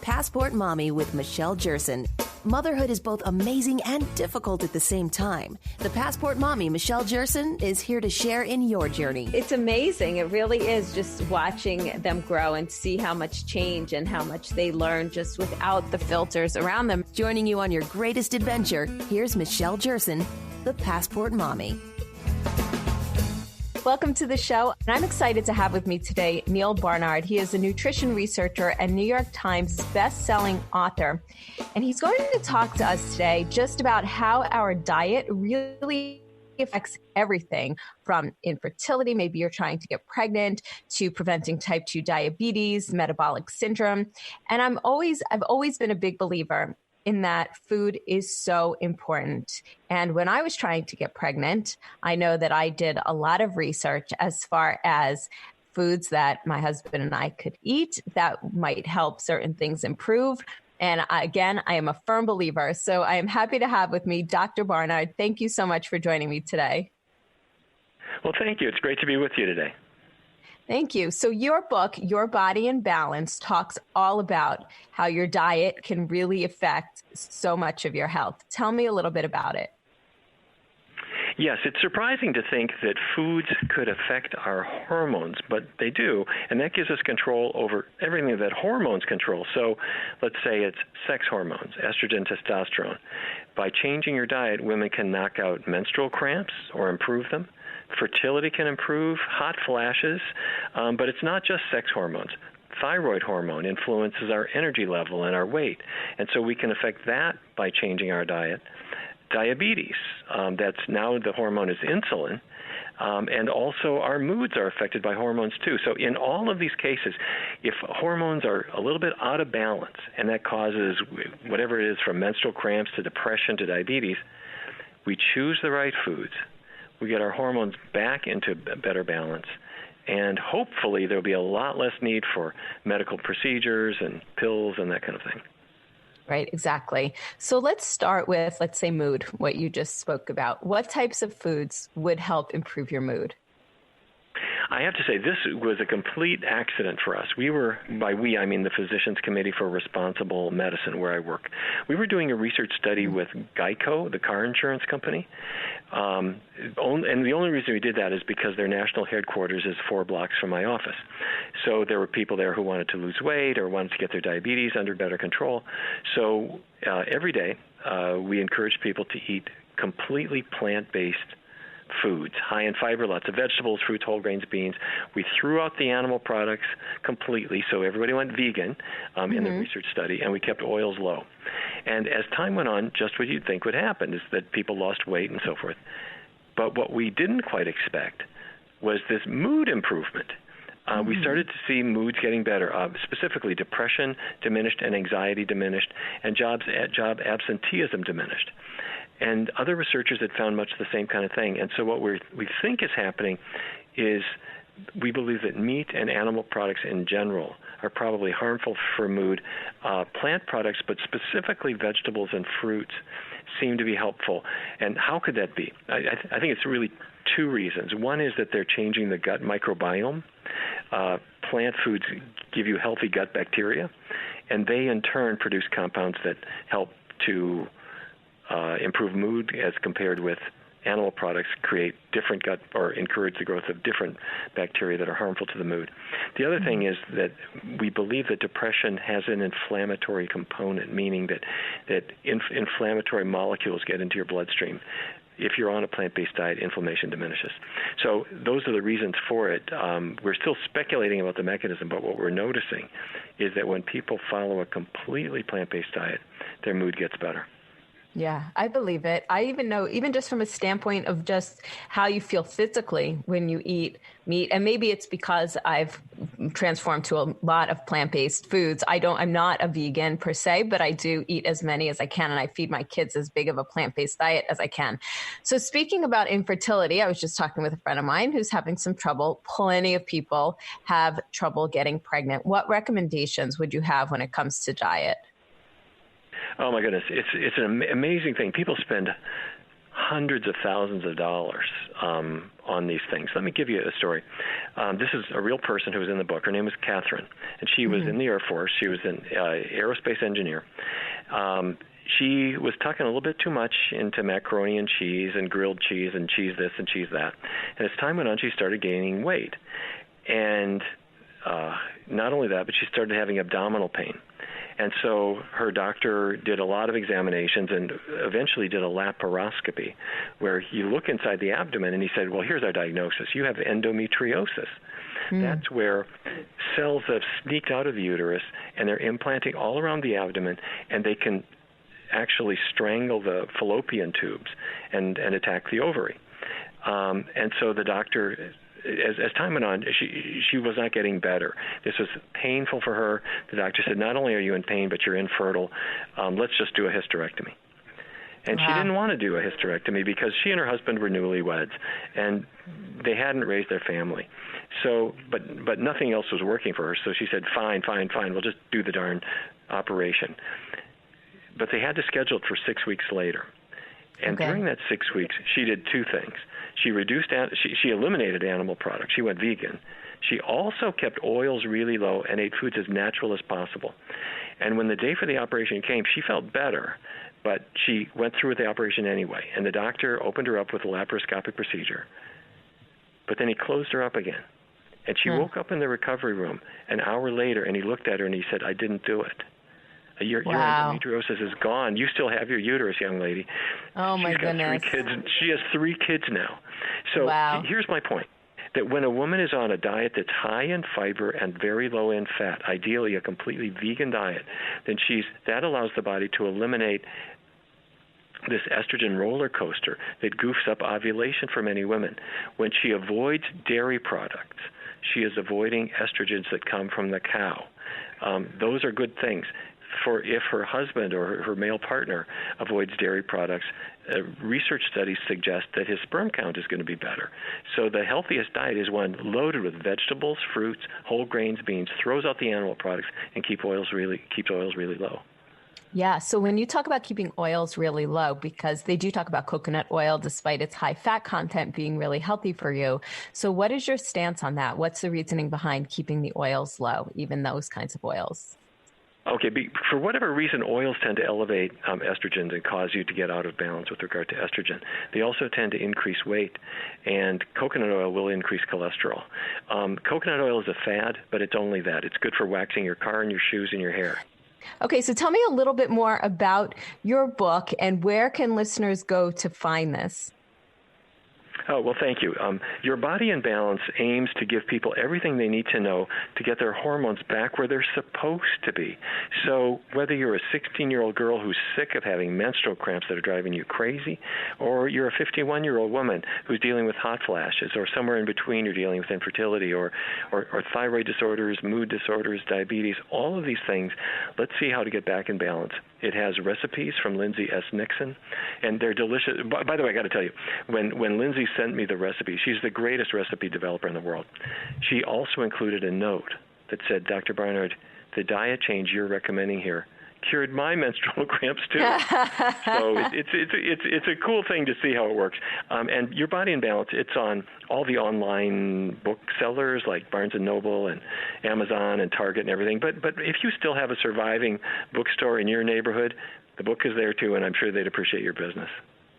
Passport Mommy with Michelle Jerson. Motherhood is both amazing and difficult at the same time. The Passport Mommy, Michelle Jerson, is here to share in your journey. It's amazing. It really is, just watching them grow and see how much change and how much they learn just without the filters around them. Joining you on your greatest adventure, here's Michelle Jerson, the Passport Mommy. Welcome to the show. And I'm excited to have with me today Neil Barnard. He is a nutrition researcher and New York Times best-selling author. And he's going to talk to us today just about how our diet really affects everything from infertility, maybe you're trying to get pregnant, to preventing type 2 diabetes, metabolic syndrome. And I've always been a big believer in that food is so important. And when I was trying to get pregnant, I know that I did a lot of research as far as foods that my husband and I could eat that might help certain things improve. And again, I am a firm believer. So I am happy to have with me Dr. Barnard. Thank you so much for joining me today. Well, thank you. It's great to be with you today. Thank you. So your book, Your Body in Balance, talks all about how your diet can really affect so much of your health. Tell me a little bit about it. Yes, it's surprising to think that foods could affect our hormones, but they do, and that gives us control over everything that hormones control. So let's say it's sex hormones, estrogen, testosterone. By changing your diet, women can knock out menstrual cramps or improve them. Fertility can improve, hot flashes, but it's not just sex hormones. Thyroid hormone influences our energy level and our weight, and so we can affect that by changing our diet. Diabetes, that's now the hormone is insulin, and also our moods are affected by hormones too. So in all of these cases, if hormones are a little bit out of balance, and that causes whatever it is from menstrual cramps to depression to diabetes, we choose the right foods. We get our hormones back into better balance, and hopefully there'll be a lot less need for medical procedures and pills and that kind of thing. Right, exactly. So let's start with, let's say, mood, what you just spoke about. What types of foods would help improve your mood? I have to say, this was a complete accident for us. We were, by we, I mean the Physicians Committee for Responsible Medicine, where I work. We were doing a research study with Geico, the car insurance company. And the only reason we did that is because their national headquarters is 4 blocks from my office. So there were people there who wanted to lose weight or wanted to get their diabetes under better control. So every day we encouraged people to eat completely plant-based foods, high in fiber, lots of vegetables, fruits, whole grains, beans. We threw out the animal products completely, so everybody went vegan in the research study, and we kept oils low. And as time went on, just what you'd think would happen is that people lost weight and so forth. But what we didn't quite expect was this mood improvement. We started to see moods getting better, specifically depression diminished and anxiety diminished, and job absenteeism diminished. And other researchers had found much the same kind of thing. And so what we think is happening is we believe that meat and animal products in general are probably harmful for mood. Plant products, but specifically vegetables and fruits, seem to be helpful. And how could that be? I think it's really 2 reasons. One is that they're changing the gut microbiome. Plant foods give you healthy gut bacteria, and they in turn produce compounds that help to improve mood as compared with animal products, create different gut or encourage the growth of different bacteria that are harmful to the mood. The other thing is that we believe that depression has an inflammatory component, meaning that inflammatory molecules get into your bloodstream. If you're on a plant-based diet, inflammation diminishes. So those are the reasons for it. We're still speculating about the mechanism, but what we're noticing is that when people follow a completely plant-based diet, their mood gets better. Yeah, I believe it. I even know, even just from a standpoint of just how you feel physically when you eat meat, and maybe it's because I've transformed to a lot of plant-based foods. I'm not a vegan per se, but I do eat as many as I can, and I feed my kids as big of a plant-based diet as I can. So speaking about infertility, I was just talking with a friend of mine who's having some trouble. Plenty of people have trouble getting pregnant. What recommendations would you have when it comes to diet? Oh, my goodness. It's an amazing thing. People spend hundreds of thousands of dollars on these things. Let me give you a story. This is a real person who was in the book. Her name was Catherine, and she was in the Air Force. She was an aerospace engineer. She was tucking a little bit too much into macaroni and cheese and grilled cheese and cheese this and cheese that. And as time went on, she started gaining weight. And not only that, but she started having abdominal pain. And so her doctor did a lot of examinations and eventually did a laparoscopy where you look inside the abdomen, and he said, well, here's our diagnosis. You have endometriosis. That's where cells have sneaked out of the uterus, and they're implanting all around the abdomen, and they can actually strangle the fallopian tubes and attack the ovary. And so the doctor, as time went on, she was not getting better. This was painful for her. The doctor said, not only are you in pain, but you're infertile. Let's just do a hysterectomy. And she didn't want to do a hysterectomy because she and her husband were newlyweds, and they hadn't raised their family. So, but nothing else was working for her. So she said, fine, we'll just do the darn operation. But they had to schedule it for 6 weeks later. And during that 6 weeks, she did two things. She eliminated animal products. She went vegan. She also kept oils really low and ate foods as natural as possible. And when the day for the operation came, she felt better, but she went through with the operation anyway. And the doctor opened her up with a laparoscopic procedure. But then he closed her up again. And she woke up in the recovery room an hour later, and he looked at her and he said, I didn't do it. Your endometriosis is gone. You still have your uterus, young lady. Oh, my goodness. 3 kids. She has 3 kids now. So here's my point, that when a woman is on a diet that's high in fiber and very low in fat, ideally a completely vegan diet, then that allows the body to eliminate this estrogen roller coaster that goofs up ovulation for many women. When she avoids dairy products, she is avoiding estrogens that come from the cow. Those are good things. For if her husband or her male partner avoids dairy products, research studies suggest that his sperm count is going to be better. So the healthiest diet is one loaded with vegetables, fruits, whole grains, beans, throws out the animal products, and keeps oils really low. Yeah. So when you talk about keeping oils really low, because they do talk about coconut oil, despite its high fat content being really healthy for you. So what is your stance on that? What's the reasoning behind keeping the oils low, even those kinds of oils? Okay, for whatever reason, oils tend to elevate estrogens and cause you to get out of balance with regard to estrogen. They also tend to increase weight, and coconut oil will increase cholesterol. Coconut oil is a fad, but it's only that. It's good for waxing your car and your shoes and your hair. Okay, so tell me a little bit more about your book and where can listeners go to find this? Oh, well, thank you. Your Body in Balance aims to give people everything they need to know to get their hormones back where they're supposed to be. So whether you're a 16-year-old girl who's sick of having menstrual cramps that are driving you crazy, or you're a 51-year-old woman who's dealing with hot flashes, or somewhere in between you're dealing with infertility or thyroid disorders, mood disorders, diabetes, all of these things, let's see how to get back in balance. It has recipes from Lindsay S. Nixon, and they're delicious. By the way, I got to tell you, when Lindsay sent me the recipe, she's the greatest recipe developer in the world. She also included a note that said, Dr. Barnard, the diet change you're recommending here cured my menstrual cramps too. So it's a cool thing to see how it works. And Your Body in Balance, it's on all the online booksellers like Barnes & Noble and Amazon and Target and everything. But if you still have a surviving bookstore in your neighborhood, the book is there too, and I'm sure they'd appreciate your business.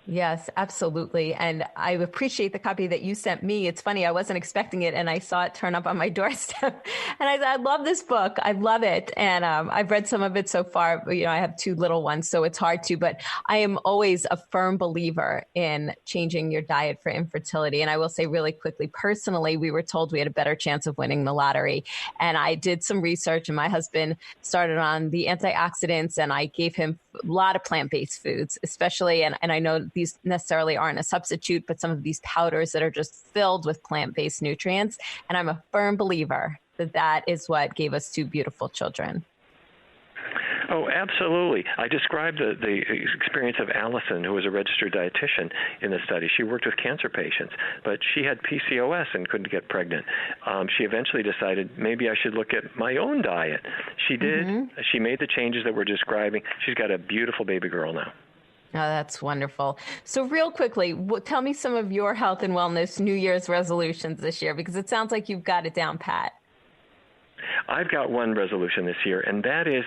Yes, absolutely. And I appreciate the copy that you sent me. It's funny, I wasn't expecting it, and I saw it turn up on my doorstep. And I said, I love this book. I love it. And I've read some of it so far. You know, I have 2 little ones, so it's hard to, but I am always a firm believer in changing your diet for infertility. And I will say really quickly, personally, we were told we had a better chance of winning the lottery. And I did some research, and my husband started on the antioxidants, and I gave him a lot of plant-based foods, especially, and I know these necessarily aren't a substitute, but some of these powders that are just filled with plant-based nutrients. And I'm a firm believer that that is what gave us 2 beautiful children. Oh, absolutely. I described the experience of Allison, who was a registered dietitian in the study. She worked with cancer patients, but she had PCOS and couldn't get pregnant. She eventually decided maybe I should look at my own diet. She did. She made the changes that we're describing. She's got a beautiful baby girl now. Oh, that's wonderful. So real quickly, tell me some of your health and wellness New Year's resolutions this year, because it sounds like you've got it down pat. I've got one resolution this year, and that is,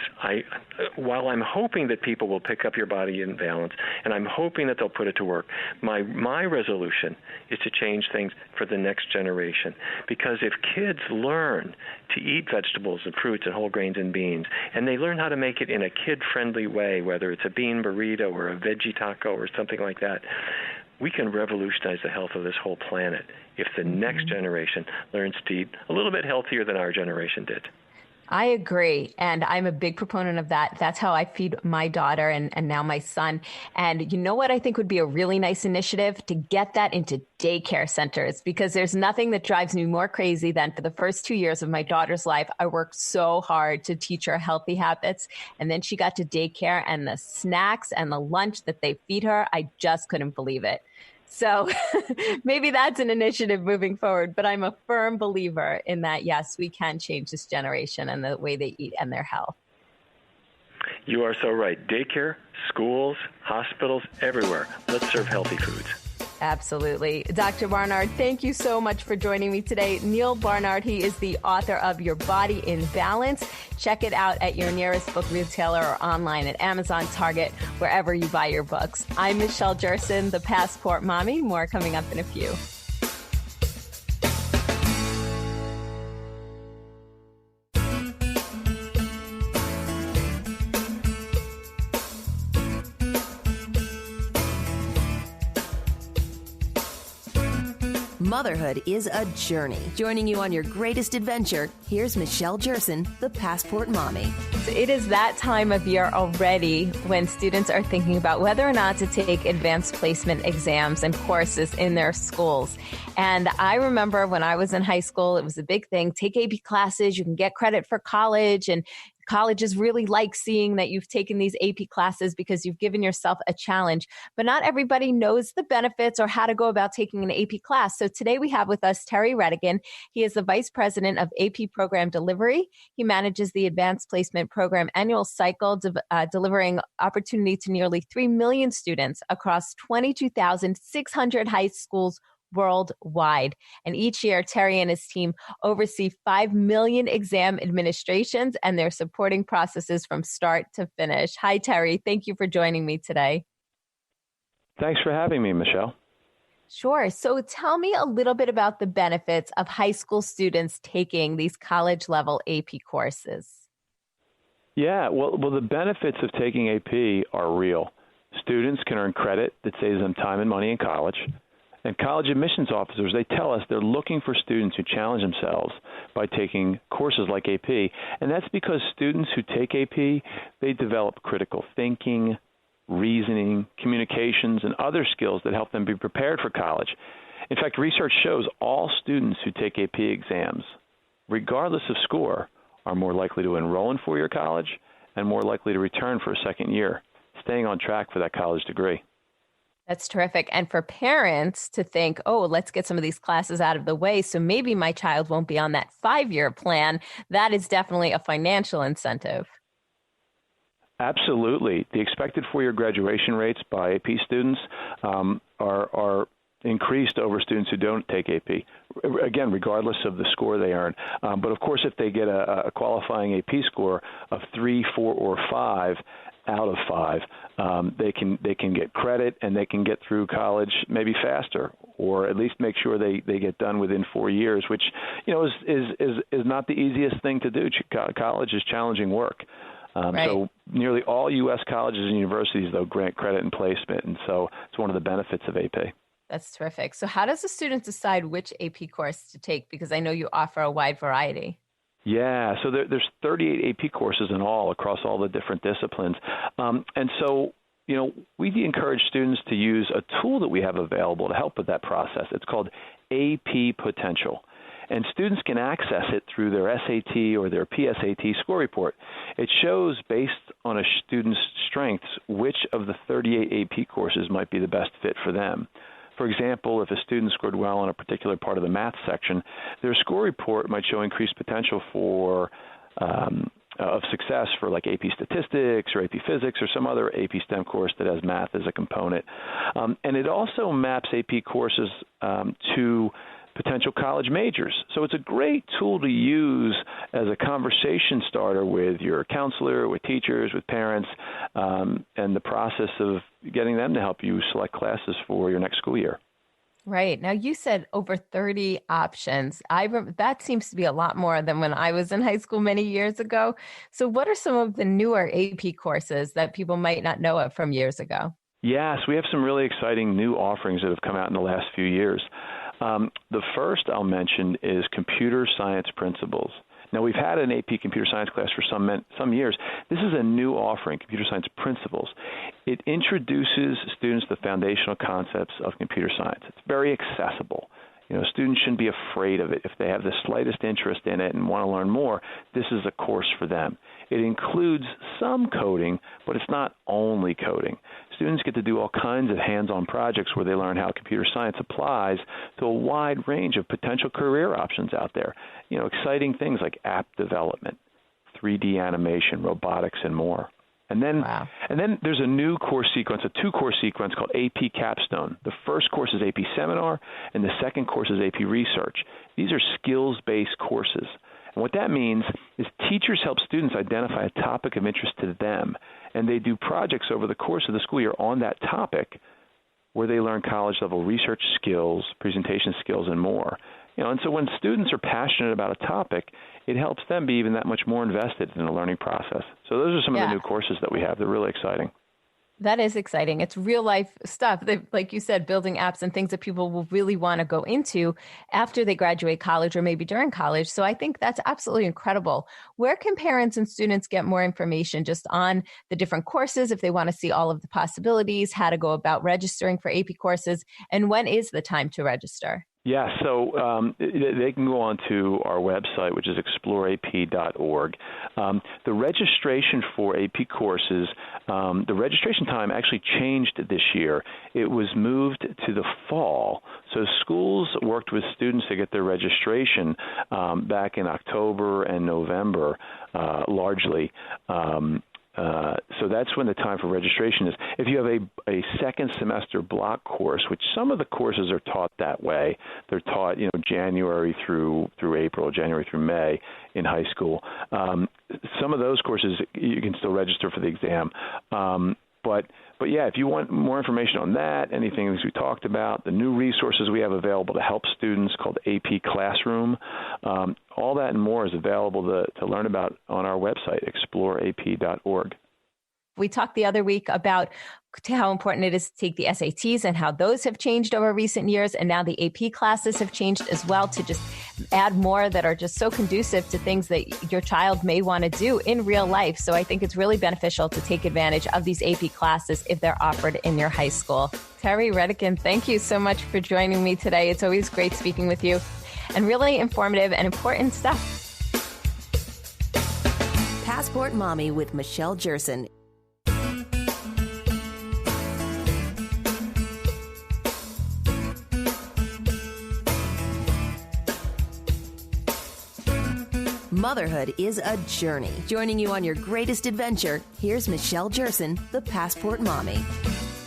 while I'm hoping that people will pick up Your Body in Balance, and I'm hoping that they'll put it to work, my resolution is to change things for the next generation. Because if kids learn to eat vegetables and fruits and whole grains and beans, and they learn how to make it in a kid-friendly way, whether it's a bean burrito or a veggie taco or something like that, we can revolutionize the health of this whole planet if the next generation learns to eat a little bit healthier than our generation did. I agree. And I'm a big proponent of that. That's how I feed my daughter and now my son. And you know what I think would be a really nice initiative? To get that into daycare centers, because there's nothing that drives me more crazy than for the first 2 years of my daughter's life, I worked so hard to teach her healthy habits. And then she got to daycare, and the snacks and the lunch that they feed her, I just couldn't believe it. So maybe that's an initiative moving forward, but I'm a firm believer in that, yes, we can change this generation and the way they eat and their health. You are so right. Daycare, schools, hospitals, everywhere. Let's serve healthy foods. Absolutely. Dr. Barnard, thank you so much for joining me today. Neil Barnard, he is the author of Your Body in Balance. Check it out at your nearest book retailer or online at Amazon, Target, wherever you buy your books. I'm Michelle Jerson, the Passport Mommy. More coming up in a few. Motherhood is a journey. Joining you on your greatest adventure, here's Michelle Jerson, the Passport Mommy. So it is that time of year already when students are thinking about whether or not to take advanced placement exams and courses in their schools. And I remember when I was in high school, it was a big thing. Take AP classes, you can get credit for college, and colleges really like seeing that you've taken these AP classes because you've given yourself a challenge. But not everybody knows the benefits or how to go about taking an AP class. So today we have with us Terry Redigan. He is the Vice President of AP Program Delivery. He manages the Advanced Placement Program annual cycle, delivering opportunity to nearly 3 million students across 22,600 high schools worldwide. And each year, Terry and his team oversee 5 million exam administrations and their supporting processes from start to finish. Hi, Terry. Thank you for joining me today. Thanks for having me, Michelle. Sure. So tell me a little bit about the benefits of high school students taking these college-level AP courses. Yeah, well, the benefits of taking AP are real. Students can earn credit that saves them time and money in college. And college admissions officers, they tell us they're looking for students who challenge themselves by taking courses like AP. And that's because students who take AP, they develop critical thinking, reasoning, communications, and other skills that help them be prepared for college. In fact, research shows all students who take AP exams, regardless of score, are more likely to enroll in four-year college and more likely to return for a second year, staying on track for that college degree. That's terrific. And for parents to think, oh, let's get some of these classes out of the way so maybe my child won't be on that 5-year plan, that is definitely a financial incentive. Absolutely. The expected four-year graduation rates by AP students are increased over students who don't take AP, again, regardless of the score they earn. But of course, if they get a qualifying AP score of 3, 4, or 5 out of 5, they can get credit and they can get through college maybe faster, or at least make sure they get done within 4 years, which is not the easiest thing to do. College is challenging work. Right. So nearly all U.S. colleges and universities, though, grant credit and placement, and so it's one of the benefits of AP. That's terrific. So how does a student decide which AP course to take? Because I know you offer a wide variety. Yeah, so there's 38 AP courses in all across all the different disciplines. And so, we encourage students to use a tool that we have available to help with that process. It's called AP Potential. And students can access it through their SAT or their PSAT score report. It shows, based on a student's strengths, which of the 38 AP courses might be the best fit for them. For example, if a student scored well on a particular part of the math section, their score report might show increased potential of success class for like AP Statistics or AP Physics or some other AP STEM course that has math as a component. And it also maps AP courses to potential college majors. So it's a great tool to use as a conversation starter with your counselor, with teachers, with parents, and the process of getting them to help you select classes for your next school year. Right. Now, you said over 30 options. That seems to be a lot more than when I was in high school many years ago. So what are some of the newer AP courses that people might not know of from years ago? Yes, we have some really exciting new offerings that have come out in the last few years. The first I'll mention is Computer Science Principles. Now, we've had an AP Computer Science class for some years. This is a new offering, Computer Science Principles. It introduces students to the foundational concepts of computer science. It's very accessible. Students shouldn't be afraid of it. If they have the slightest interest in it and want to learn more, this is a course for them. It includes some coding, but it's not only coding. Students get to do all kinds of hands-on projects where they learn how computer science applies to a wide range of potential career options out there. Exciting things like app development, 3D animation, robotics, and more. And then there's a new course sequence, a two-course sequence called AP Capstone. The first course is AP Seminar, and the second course is AP Research. These are skills-based courses. And what that means is teachers help students identify a topic of interest to them, and they do projects over the course of the school year on that topic where they learn college-level research skills, presentation skills, and more. And so when students are passionate about a topic, it helps them be even that much more invested in the learning process. So those are some of the new courses that we have. They're really exciting. That is exciting. It's real life stuff. Like you said, building apps and things that people will really want to go into after they graduate college or maybe during college. So I think that's absolutely incredible. Where can parents and students get more information just on the different courses if they want to see all of the possibilities, how to go about registering for AP courses, and when is the time to register? Yeah, so they can go on to our website, which is exploreap.org. The registration for AP courses, the registration time actually changed this year. It was moved to the fall. So schools worked with students to get their registration back in October and November, largely. So that's when the time for registration is. If you have a second semester block course, which some of the courses are taught that way, they're taught January through April, January through May in high school. Some of those courses you can still register for the exam. But yeah, if you want more information on that, anything that we talked about, the new resources we have available to help students called AP Classroom, all that and more is available to learn about on our website, exploreap.org. We talked the other week about how important it is to take the SATs and how those have changed over recent years. And now the AP classes have changed as well to just add more that are just so conducive to things that your child may want to do in real life. So I think it's really beneficial to take advantage of these AP classes if they're offered in your high school. Terry Redican, thank you so much for joining me today. It's always great speaking with you and really informative and important stuff. Passport Mommy with Michelle Jerson. Motherhood is a journey. Joining you on your greatest adventure, here's Michelle Jerson, the Passport Mommy.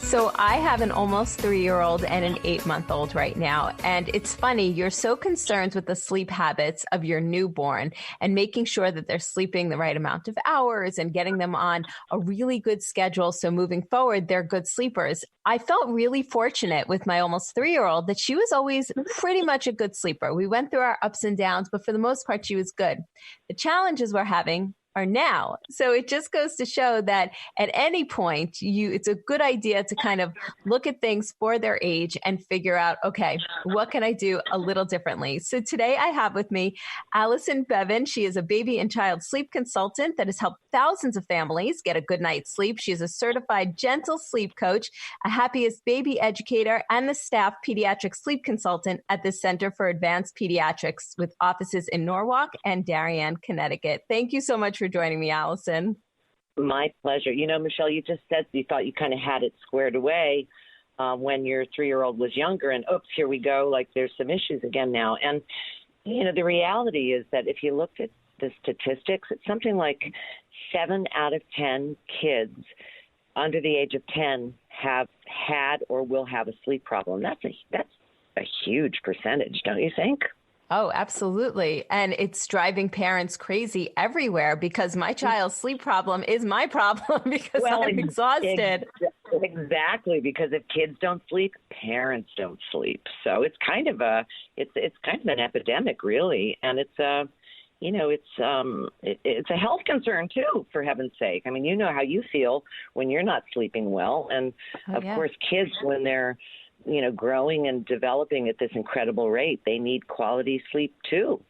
So I have an almost 3-year-old and an 8-month-old right now. And it's funny, you're so concerned with the sleep habits of your newborn and making sure that they're sleeping the right amount of hours and getting them on a really good schedule. So moving forward, they're good sleepers. I felt really fortunate with my almost 3-year-old that she was always pretty much a good sleeper. We went through our ups and downs, but for the most part, she was good. The challenges we're having are now. So it just goes to show that at any point, it's a good idea to kind of look at things for their age and figure out, okay, what can I do a little differently? So today I have with me Allison Bevan. She is a baby and child sleep consultant that has helped thousands of families get a good night's sleep. She is a certified gentle sleep coach, a happiest baby educator, and the staff pediatric sleep consultant at the Center for Advanced Pediatrics with offices in Norwalk and Darien, Connecticut. Thank you so much for joining me, Allison. My pleasure. Michelle, you just said you thought you kind of had it squared away when your 3-year-old was younger, and oops, here we go, like there's some issues again now. And, the reality is that if you looked at the statistics, it's something like 7 out of 10 kids under the age of 10 have had or will have a sleep problem. That's a huge percentage, don't you think? Oh, absolutely. And it's driving parents crazy everywhere because my child's sleep problem is my problem because I'm exhausted. Exactly, because if kids don't sleep, parents don't sleep. So it's kind of an epidemic, really, and it's a health concern too, for heaven's sake. I mean, you know how you feel when you're not sleeping well, and of course, kids when they're growing and developing at this incredible rate, they need quality sleep too.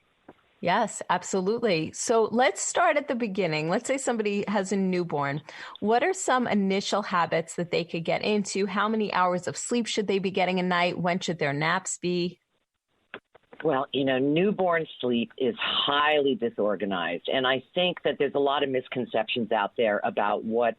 Yes, absolutely. So let's start at the beginning. Let's say somebody has a newborn. What are some initial habits that they could get into? How many hours of sleep should they be getting a night? When should their naps be? Well, newborn sleep is highly disorganized. And I think that there's a lot of misconceptions out there about what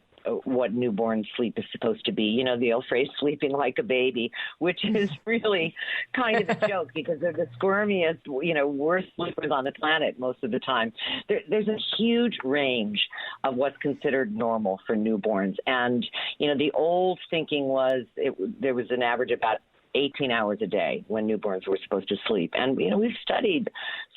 newborn sleep is supposed to be. The old phrase, sleeping like a baby, which is really kind of a joke because they're the squirmiest, worst sleepers on the planet most of the time. There's a huge range of what's considered normal for newborns. And, the old thinking was there was an average about 18 hours a day when newborns were supposed to sleep. And, we've studied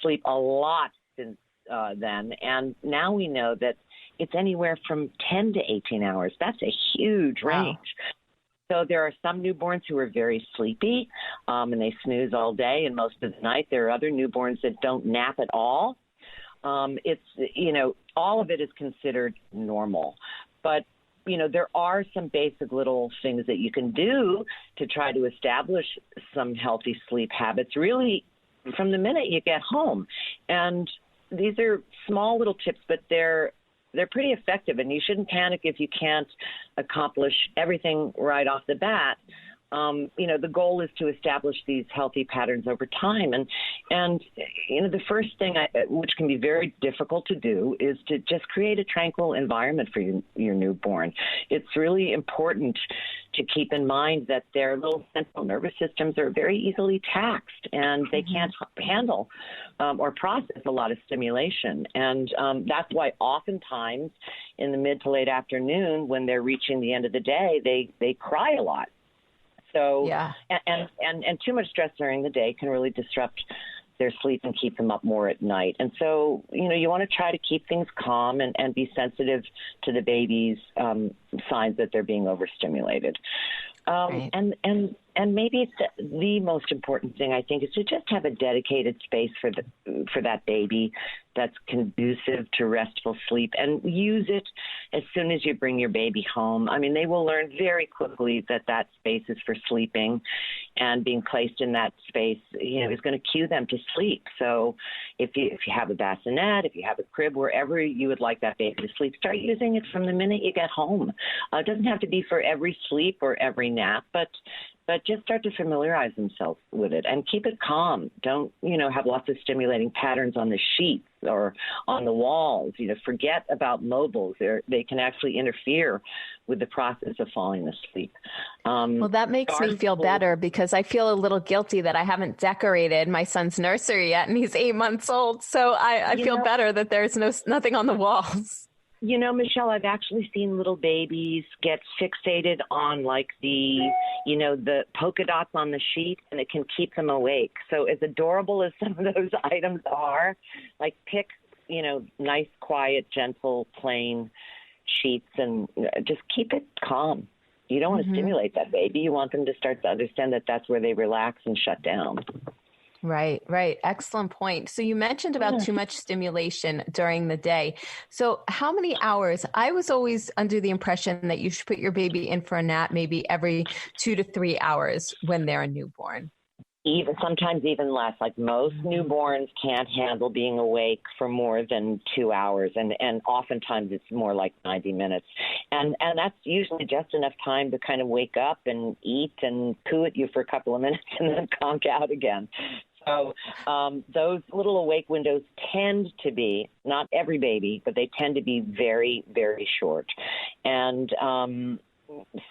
sleep a lot since then. And now we know that it's anywhere from 10 to 18 hours. That's a huge range. Wow. So there are some newborns who are very sleepy and they snooze all day and most of the night. There are other newborns that don't nap at all. All of it is considered normal. But there are some basic little things that you can do to try to establish some healthy sleep habits really from the minute you get home. And these are small little tips, but they're pretty effective, and you shouldn't panic if you can't accomplish everything right off the bat. The goal is to establish these healthy patterns over time. And the first thing, which can be very difficult to do, is to just create a tranquil environment for your newborn. It's really important to keep in mind that their little central nervous systems are very easily taxed, and they can't handle or process a lot of stimulation. And that's why oftentimes in the mid to late afternoon, when they're reaching the end of the day, they cry a lot. So, and too much stress during the day can really disrupt their sleep and keep them up more at night. And so, you want to try to keep things calm and be sensitive to the baby's signs that they're being overstimulated. Right. And maybe it's the most important thing, I think, is to just have a dedicated space for that baby that's conducive to restful sleep, and use it as soon as you bring your baby home. I mean, they will learn very quickly that space is for sleeping, and being placed in that space, is going to cue them to sleep. So if you have a bassinet, if you have a crib, wherever you would like that baby to sleep, start using it from the minute you get home. It doesn't have to be for every sleep or every nap, but just start to familiarize themselves with it and keep it calm. Don't, have lots of stimulating patterns on the sheets or on the walls. Forget about mobiles. They can actually interfere with the process of falling asleep. Well, that makes me feel better because I feel a little guilty that I haven't decorated my son's nursery yet, and he's 8 months old. So I feel better that there's nothing on the walls. Michelle, I've actually seen little babies get fixated on the polka dots on the sheet, and it can keep them awake. So as adorable as some of those items are, pick, nice, quiet, gentle, plain sheets, and just keep it calm. You don't want to stimulate that baby. You want them to start to understand that that's where they relax and shut down. Right. Excellent point. So you mentioned about too much stimulation during the day. So how many hours? I was always under the impression that you should put your baby in for a nap maybe every 2 to 3 hours when they're a newborn. Sometimes even less. Most newborns can't handle being awake for more than 2 hours, and oftentimes it's more like 90 minutes. And that's usually just enough time to kind of wake up and eat and coo at you for a couple of minutes and then conk out again. So those little awake windows tend to be, not every baby, but they tend to be very, very short. And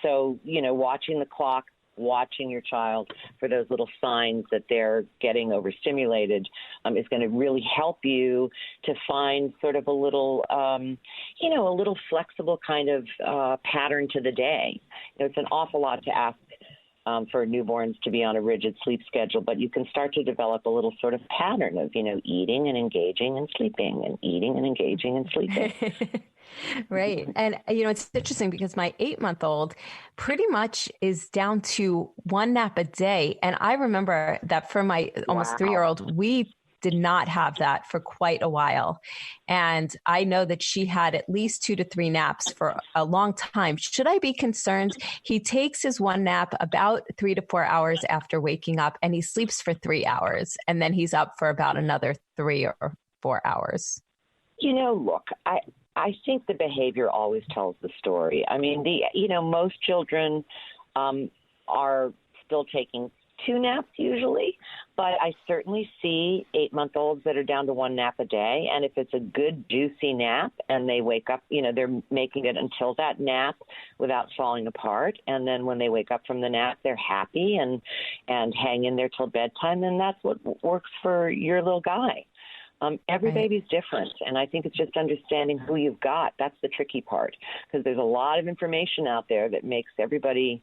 so, watching the clock watching your child for those little signs that they're getting overstimulated is going to really help you to find sort of a little, a little flexible kind of pattern to the day. It's an awful lot to ask for newborns to be on a rigid sleep schedule, but you can start to develop a little sort of pattern of, eating and engaging and sleeping and eating and engaging and sleeping. Right. And, it's interesting because my 8-month-old pretty much is down to one nap a day. And I remember that for my almost 3-year-old, we did not have that for quite a while. And I know that she had at least 2 to 3 naps for a long time. Should I be concerned? He takes his one nap about 3 to 4 hours after waking up, and he sleeps for 3 hours. And then he's up for about another 3 or 4 hours. Look, I think the behavior always tells the story. I mean, most children are still taking 2 naps usually, but I certainly see 8-month-olds that are down to 1 nap a day. And if it's a good, juicy nap and they wake up, they're making it until that nap without falling apart. And then when they wake up from the nap, they're happy and hang in there till bedtime. And that's what works for your little guy. Every baby's different, and I think it's just understanding who you've got. That's the tricky part, because there's a lot of information out there that makes everybody,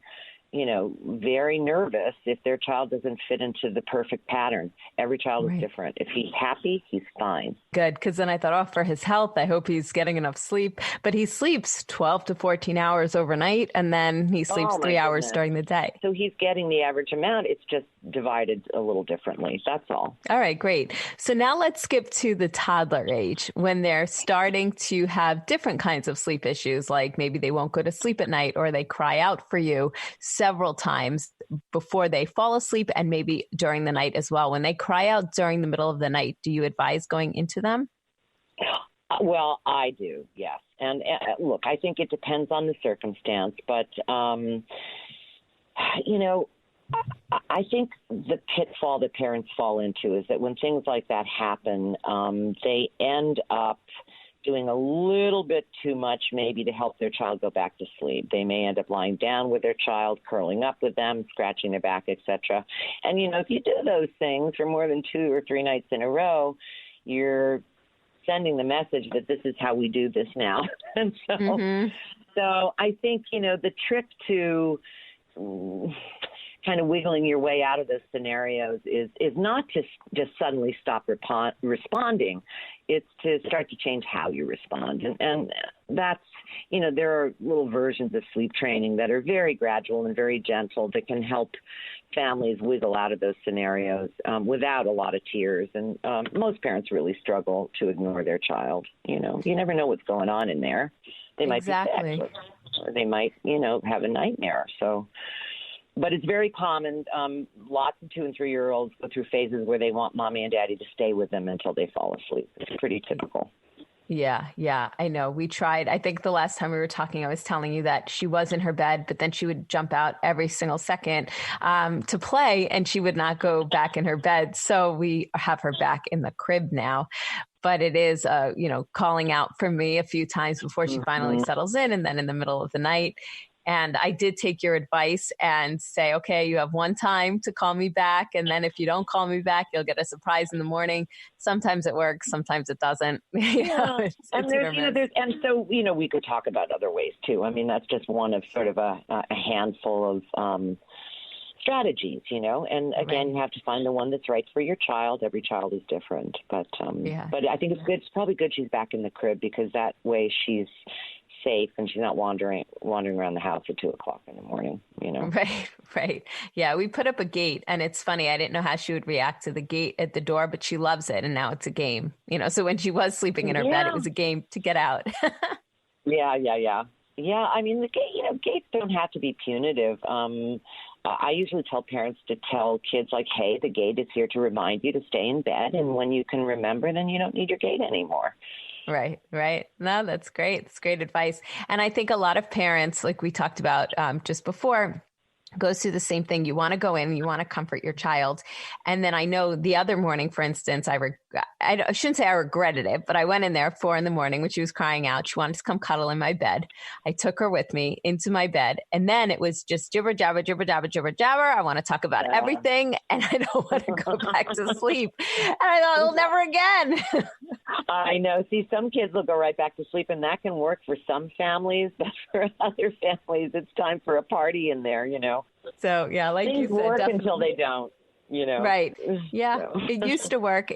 very nervous if their child doesn't fit into the perfect pattern. Every child is different. If he's happy, he's fine. Good, because then I thought, for his health, I hope he's getting enough sleep. But he sleeps 12 to 14 hours overnight, and then he sleeps 3 hours during the day. So he's getting the average amount. It's just divided a little differently. That's all. All right, great. So now let's skip to the toddler age, when they're starting to have different kinds of sleep issues, like maybe they won't go to sleep at night, or they cry out for you several times before they fall asleep, and maybe during the night as well. When they cry out during the middle of the night, do you advise going into them? Well, I do, yes. And look, I think it depends on the circumstance, but, I think the pitfall that parents fall into is that when things like that happen, they end up doing a little bit too much maybe to help their child go back to sleep. They may end up lying down with their child, curling up with them, scratching their back, etc. And, if you do those things for more than 2 or 3 nights in a row, you're sending the message that this is how we do this now. And so I think, the trick to kind of wiggling your way out of those scenarios is not to just suddenly stop responding. It's to start to change how you respond. And that's, there are little versions of sleep training that are very gradual and very gentle that can help families wiggle out of those scenarios without a lot of tears. And most parents really struggle to ignore their child. You never know what's going on in there. They might be sick, or they might, have a nightmare. But it's very common. Lots of 2 and 3-year-olds go through phases where they want mommy and daddy to stay with them until they fall asleep. It's pretty typical. Yeah, I know. We tried. I think the last time we were talking, I was telling you that she was in her bed, but then she would jump out every single second to play, and she would not go back in her bed. So we have her back in the crib now. But it is, calling out for me a few times before she finally settles in, and then in the middle of the night. And I did take your advice and say, okay, you have one time to call me back. And then if you don't call me back, you'll get a surprise in the morning. Sometimes it works. Sometimes it doesn't. And so, we could talk about other ways too. I mean, that's just one of sort of a handful of strategies, and again, you have to find the one that's right for your child. Every child is different, but I think it's good. It's probably good she's back in the crib, because that way she's safe and she's not wandering around the house at 2:00 in the morning, Right. Yeah. We put up a gate, and it's funny. I didn't know how she would react to the gate at the door, but she loves it. And now it's a game, so when she was sleeping in her bed, it was a game to get out. Yeah. I mean, the gate, gates don't have to be punitive. I usually tell parents to tell kids, like, hey, the gate is here to remind you to stay in bed. And when you can remember, then you don't need your gate anymore. Right. No, that's great. That's great advice. And I think a lot of parents, like we talked about just before, goes through the same thing. You want to go in, you want to comfort your child. And then I know the other morning, for instance, I shouldn't say I regretted it, but I went in there at 4 a.m. when she was crying out. She wanted to come cuddle in my bed. I took her with me into my bed. And then it was just jibber jabber, jibber jabber, jibber jabber. I want to talk about everything. And I don't want to go back to sleep. And I thought, well, never again. I know. See, some kids will go right back to sleep, and that can work for some families. But for other families, it's time for a party in there, So, yeah, like things you said, work definitely. until they don't. Right. Yeah. So. It used to work.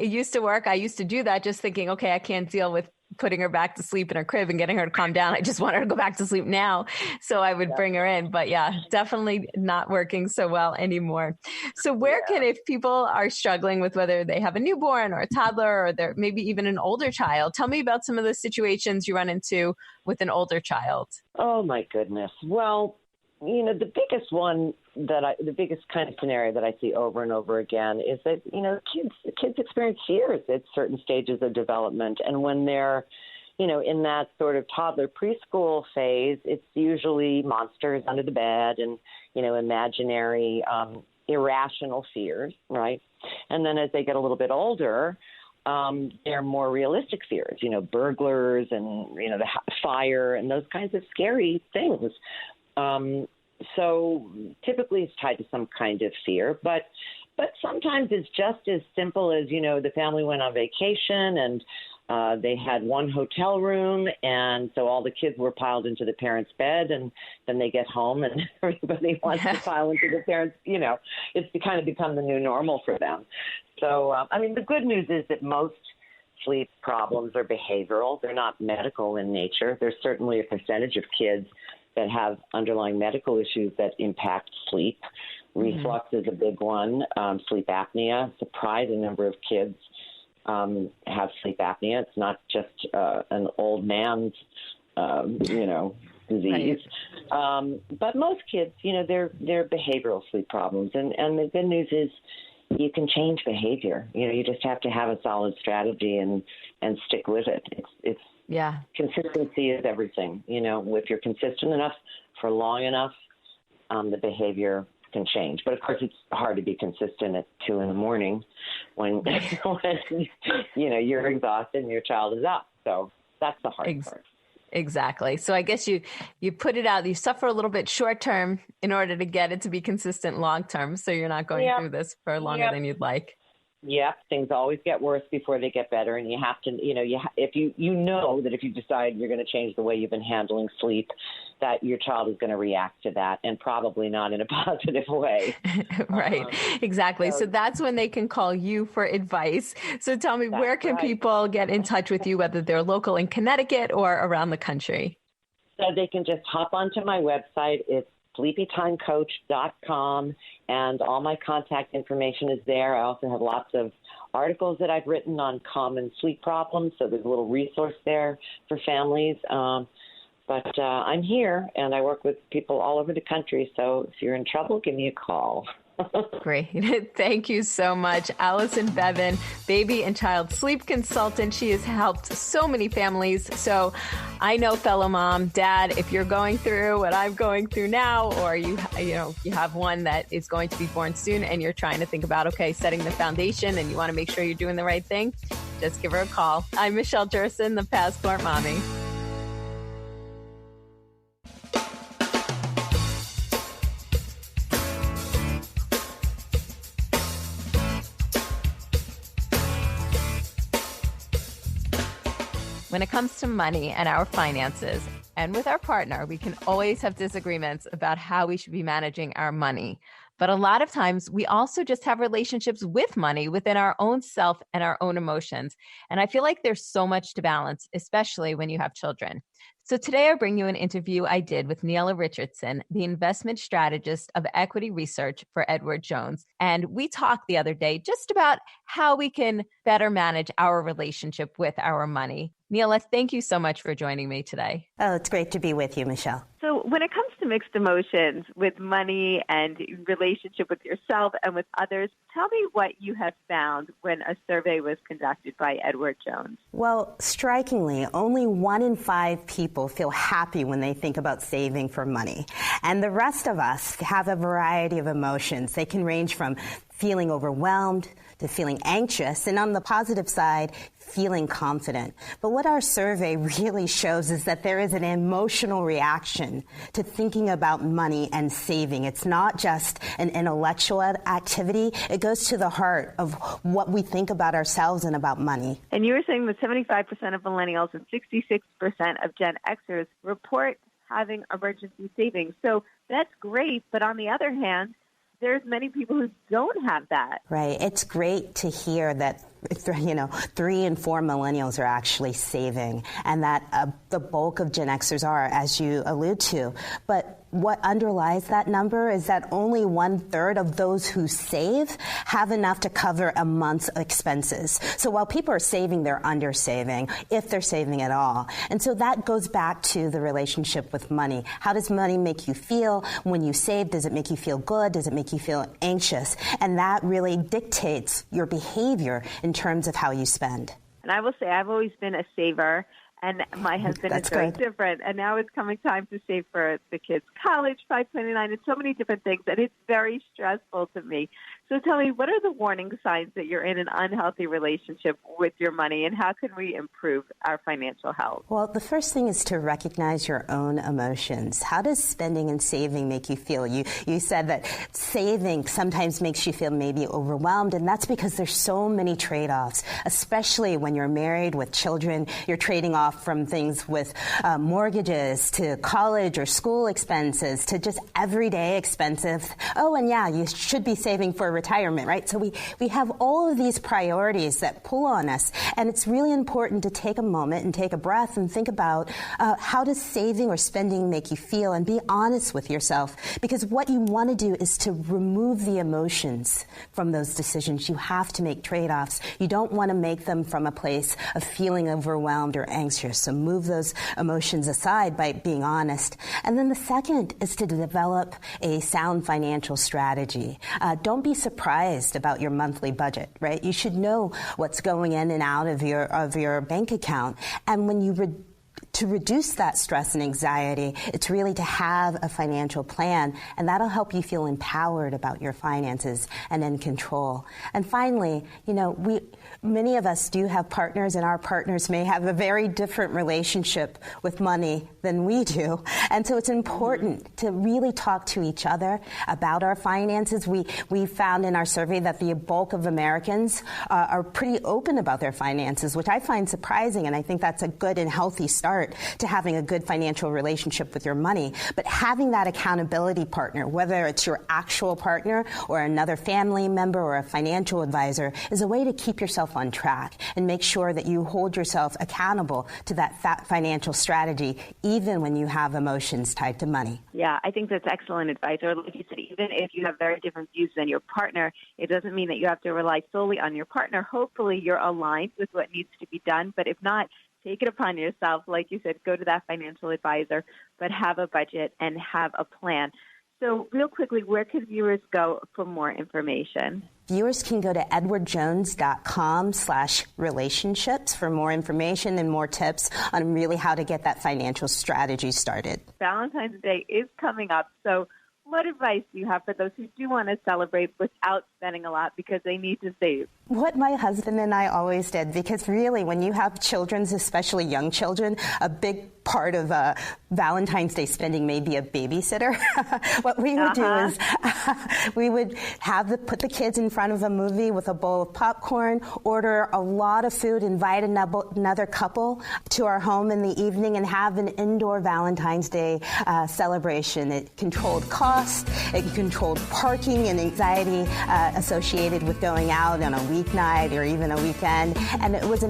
I used to do that just thinking, okay, I can't deal with putting her back to sleep in her crib and getting her to calm down. I just want her to go back to sleep now. So I would bring her in. But yeah, definitely not working so well anymore. So where can, if people are struggling with whether they have a newborn or a toddler or they're maybe even an older child, tell me about some of the situations you run into with an older child. Oh, my goodness. Well, the biggest kind of scenario that I see over and over again is that, kids experience fears at certain stages of development. And when they're, in that sort of toddler preschool phase, it's usually monsters under the bed and, imaginary, irrational fears, right? And then as they get a little bit older, they're more realistic fears, burglars and, the fire and those kinds of scary things. So typically it's tied to some kind of fear, but sometimes it's just as simple as, the family went on vacation and they had one hotel room, and so all the kids were piled into the parents' bed, and then they get home and everybody wants to pile into the parents', it's kind of become the new normal for them. So, the good news is that most sleep problems are behavioral. They're not medical in nature. There's certainly a percentage of kids that have underlying medical issues that impact sleep. Reflux is a big one. Sleep apnea. Surprising number of kids have sleep apnea. It's not just an old man's, disease. Right. But most kids, they're behavioral sleep problems. And the good news is you can change behavior. You just have to have a solid strategy and stick with it. It's consistency is everything. If you're consistent enough for long enough, the behavior can change. But of course, it's hard to be consistent at 2 a.m. when you're exhausted and your child is up. So that's the hard part. Exactly. So I guess you put it out, you suffer a little bit short term in order to get it to be consistent long term. So you're not going through this for longer than you'd like. Yeah, things always get worse before they get better, and you have to, if you know that if you decide you're going to change the way you've been handling sleep, that your child is going to react to that, and probably not in a positive way. Right, exactly. So that's when they can call you for advice. So tell me, where can people get in touch with you, whether they're local in Connecticut or around the country? So they can just hop onto my website. It's sleepytimecoach.com, and all my contact information is there. I also have lots of articles that I've written on common sleep problems, so there's a little resource there for families. But I'm here, and I work with people all over the country, so if you're in trouble, give me a call. Great. Thank you so much. Allison Bevan, baby and child sleep consultant. She has helped so many families. So I know, fellow mom, dad, if you're going through what I'm going through now, or you have one that is going to be born soon and you're trying to think about, setting the foundation and you want to make sure you're doing the right thing, just give her a call. I'm Michelle Jerson, the Passport Mommy. When it comes to money and our finances, and with our partner, we can always have disagreements about how we should be managing our money. But a lot of times we also just have relationships with money within our own self and our own emotions. And I feel like there's so much to balance, especially when you have children. So today I bring you an interview I did with Neela Richardson, the investment strategist of equity research for Edward Jones. And we talked the other day just about how we can better manage our relationship with our money. Neela, thank you so much for joining me today. Oh, it's great to be with you, Michelle. So So when it comes to mixed emotions with money and relationship with yourself and with others, tell me what you have found when a survey was conducted by Edward Jones. Well, strikingly, only 1 in 5 people feel happy when they think about saving for money. And the rest of us have a variety of emotions. They can range from feeling overwhelmed to feeling anxious, and on the positive side, feeling confident. But what our survey really shows is that there is an emotional reaction to thinking about money and saving. It's not just an intellectual activity. It goes to the heart of what we think about ourselves and about money. And you were saying that 75% of millennials and 66% of Gen Xers report having emergency savings. So that's great, but on the other hand, there's many people who don't have that. Right. It's great to hear that 3 in 4 millennials are actually saving, and that the bulk of Gen Xers are, as you allude to. But what underlies that number is that only 1/3 of those who save have enough to cover a month's expenses. So while people are saving, they're undersaving, if they're saving at all. And so that goes back to the relationship with money. How does money make you feel when you save? Does it make you feel good? Does it make you feel anxious? And that really dictates your behavior in terms of how you spend. And I will say I've always been a saver, and my husband is very different. And now it's coming time to save for the kids' college, 529, and so many different things. And it's very stressful to me. So tell me, what are the warning signs that you're in an unhealthy relationship with your money, and how can we improve our financial health? Well, the first thing is to recognize your own emotions. How does spending and saving make you feel? You said that saving sometimes makes you feel maybe overwhelmed, and that's because there's so many trade-offs, especially when you're married with children. You're trading off from things with mortgages to college or school expenses to just everyday expenses. Oh, and yeah, you should be saving for retirement, right? So we have all of these priorities that pull on us, and it's really important to take a moment and take a breath and think about how does saving or spending make you feel, and be honest with yourself, because what you want to do is to remove the emotions from those decisions. You have to make trade-offs. You don't want to make them from a place of feeling overwhelmed or anxious. So move those emotions aside by being honest. And then the second is to develop a sound financial strategy. Don't be surprised about your monthly budget, right? You should know what's going in and out of your bank account. And when you to reduce that stress and anxiety, it's really to have a financial plan, and that'll help you feel empowered about your finances and in control. And finally, many of us do have partners, and our partners may have a very different relationship with money than we do. And so it's important to really talk to each other about our finances. We found in our survey that the bulk of Americans are pretty open about their finances, which I find surprising, and I think that's a good and healthy start to having a good financial relationship with your money. But having that accountability partner, whether it's your actual partner or another family member or a financial advisor, is a way to keep yourself on track and make sure that you hold yourself accountable to that financial strategy, even when you have emotions tied to money. Yeah, I think that's excellent advice. Or like you said, even if you have very different views than your partner, it doesn't mean that you have to rely solely on your partner. Hopefully you're aligned with what needs to be done, but if not, take it upon yourself. Like you said, go to that financial advisor, but have a budget and have a plan. So real quickly, where can viewers go for more information? Viewers can go to edwardjones.com/relationships for more information and more tips on really how to get that financial strategy started. Valentine's Day is coming up, so what advice do you have for those who do want to celebrate without spending a lot because they need to save? What my husband and I always did, because really when you have children, especially young children, a big part of Valentine's Day spending may be a babysitter. What we would do is we would put the kids in front of a movie with a bowl of popcorn, order a lot of food, invite another couple to our home in the evening, and have an indoor Valentine's Day celebration. It controlled costs, it controlled parking and anxiety associated with going out on a weeknight or even a weekend. And it was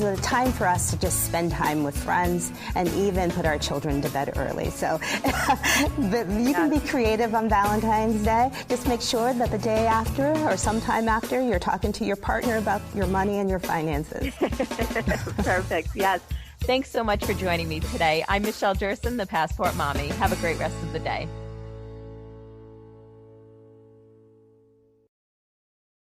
a time for us to just spend time with friends and even put our children to bed early. So you can be creative on Valentine's Day. Just make sure that the day after or sometime after, you're talking to your partner about your money and your finances. Perfect, yes. Thanks so much for joining me today. I'm Michelle Jerson, the Passport Mommy. Have a great rest of the day.